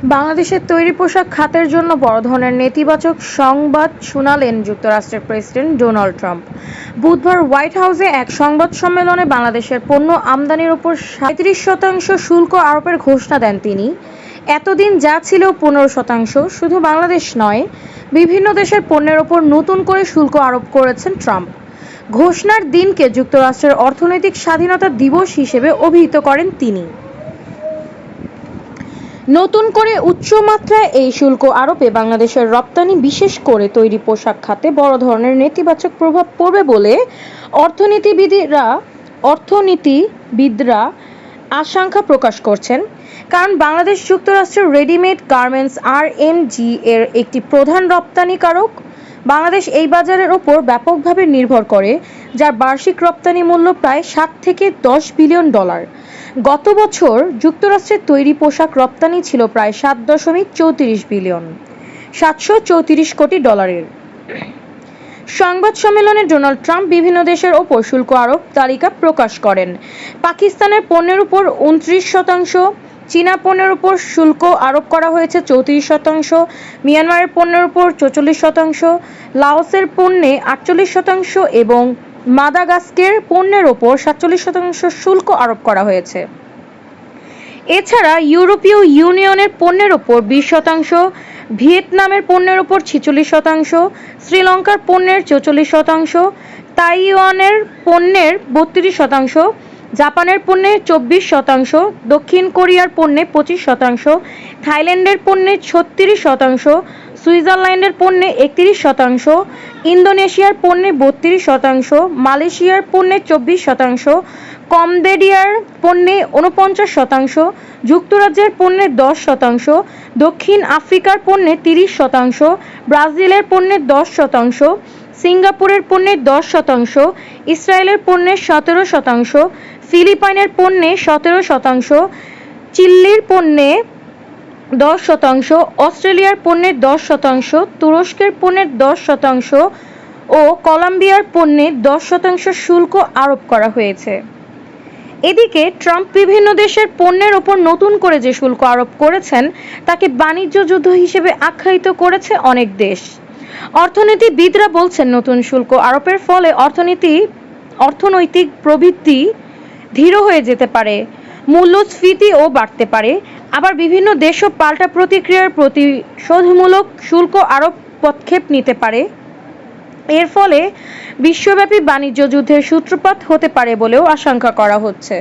বাংলাদেশের তৈরি পোশাক খাতের জন্য বড় ধরনের নেতিবাচক সংবাদ শোনালেন যুক্তরাষ্ট্রের প্রেসিডেন্ট ডোনাল্ড ট্রাম্প। বুধবার হোয়াইট হাউসে এক সংবাদ সম্মেলনে বাংলাদেশের পণ্য আমদানির ওপর ৩৭% শুল্ক আরোপের ঘোষণা দেন তিনি। এতদিন যা ছিল ১৫%, শুধু বাংলাদেশ নয়, বিভিন্ন দেশের পণ্যের ওপর নতুন করে শুল্ক আরোপ করেছেন ট্রাম্প। ঘোষণার দিনকে যুক্তরাষ্ট্রের অর্থনৈতিক স্বাধীনতা দিবস হিসেবে অভিহিত করেন তিনি। নতুন করে উচ্চমাত্রায় এই শুল্ক আরোপে বাংলাদেশের রপ্তানি, বিশেষ করে তৈরি পোশাক খাতে বড় ধরনের নেতিবাচক প্রভাব পড়বে বলে অর্থনীতিবিদরা আশঙ্কা প্রকাশ করছেন। কারণ বাংলাদেশ যুক্তরাষ্ট্রের রেডিমেড গার্মেন্টস (RMG) এর একটি প্রধান রপ্তানিকারক। বাংলাদেশ এই বাজারের ওপর ব্যাপকভাবে নির্ভর করে, যার বার্ষিক রপ্তানি মূল্য প্রায় 7 থেকে 10 বিলিয়ন ডলার। গত বছর যুক্তরাষ্ট্রের তৈরি পোশাক রপ্তানি ছিল প্রায় 7.34 বিলিয়ন, 734 কোটি ডলারের। সংবাদ সম্মেলনে ডোনাল্ড ট্রাম্প বিভিন্ন দেশের ওপর শুল্ক আরোপ তালিকা প্রকাশ করেন। পাকিস্তানের পণ্যের উপর 29%, চীনা পণ্যের উপর শুল্ক আরোপ করা হয়েছে 34%, মিয়ানমারের পণ্যের উপর 44%, লাওসের পণ্যে 48% এবং মাদাগাস্কারের পণ্যের ওপর 47% শুল্ক আরোপ করা হয়েছে। এছাড়া ইউরোপীয় ইউনিয়নের পণ্যের ওপর 20%, ভিয়েতনামের পণ্যের ওপর 46%, শ্রীলঙ্কার পণ্যের 44%, তাইওয়ানের পণ্যের 32%, জাপানের পণ্যে 24%, দক্ষিণ কোরিয়ার পণ্যে 25%, থাইল্যান্ডের পণ্যে 36%, সুইজারল্যান্ডের পণ্যে 31%, ইন্দোনেশিয়ার পণ্যে 32%, মালয়েশিয়ার পণ্যে 24%, কম্বোডিয়ার পণ্যে 49%, যুক্তরাজ্যের পণ্যে 10%, দক্ষিণ আফ্রিকার পণ্যে 30%, ব্রাজিলের পণ্যে 10%, সিঙ্গাপুরের পণ্যে 10%, ইসরায়েলের পণ্যে 17%, ফিলিপাইনের পণ্যে 17%, চিলির পণ্যে 10%, অস্ট্রেলিয়ার পণ্যে 10%, তুরস্কের পণ্যে 10% ও কলম্বিয়ার পণ্যে 10% শুল্ক আরোপ করা হয়েছে। এদিকে ট্রাম্প বিভিন্ন দেশের পণ্যের ওপর নতুন করে যে শুল্ক আরোপ করেছেন তাকে বাণিজ্য যুদ্ধ হিসেবে আখ্যায়িত করেছে অনেক দেশ। অর্থনীতিবিদরা বলছেন, নতুন শুল্ক আরোপের ফলে অর্থনৈতিক প্রবৃদ্ধি ধীর হয়ে যেতে পারে, মূল্যস্ফীতিও বাড়তে পারে। আবার বিভিন্ন দেশও পাল্টা প্রতিক্রিয়ার প্রতিশোধমূলক শুল্ক আরোপ পদক্ষেপ নিতে পারে। এর ফলে বিশ্বব্যাপী বাণিজ্য যুদ্ধের সূত্রপাত হতে পারে বলেও আশঙ্কা করা হচ্ছে।